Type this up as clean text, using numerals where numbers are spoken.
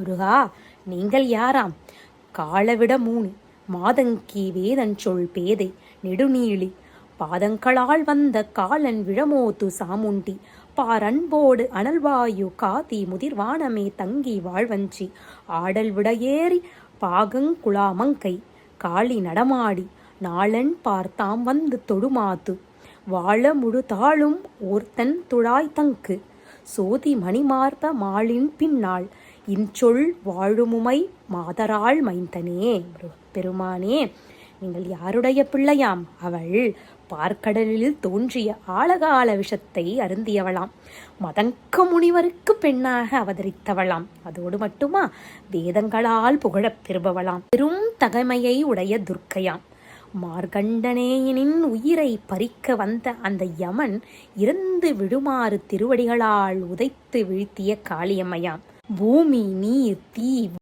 முருகா, நீங்கள் யாராம்? காலவிட மூனி மாதங்கி வேதஞ்சொல் பேதை நெடுநீளி பாதங்களால் வந்த காலன் விழமோத்து சாமுண்டி பாரன்போடு அனல்வாயு காதி முதிர்வானமே தங்கி வாழ்வஞ்சி ஆடல் விடையேறி பாகங்குளாமங்கை காளி நடமாடி நாளன் பார்த்தாம் வந்து தொடுமாத்து வாழ முழு தாளும் ஓர்த்தன் துழாய் தங்கு சோதி மணிமார்ப மாலின் பின்னாள் இன்சொல் வாழுமுமை மாதராள் மைந்தனே. பெருமானே, நீங்கள் யாருடைய பிள்ளையாம்? அவள் பார்க்கடலில் தோன்றிய ஆழகால விஷத்தை அருந்தியவளாம். மதங்க முனிவருக்கு பெண்ணாக அவதரித்தவளாம். அதோடு மட்டுமா, வேதங்களால் புகழப் பெறுபவளாம். பெரும் தகைமையை உடைய துர்க்கையாம். மார்கண்டனேயனின் உயிரை பறிக்க வந்த அந்த யமன் இறந்து விடுமாறு திருவடிகளால் உதைத்து வீழ்த்திய காளியம்மையாம். பூமி, நீர், தீ,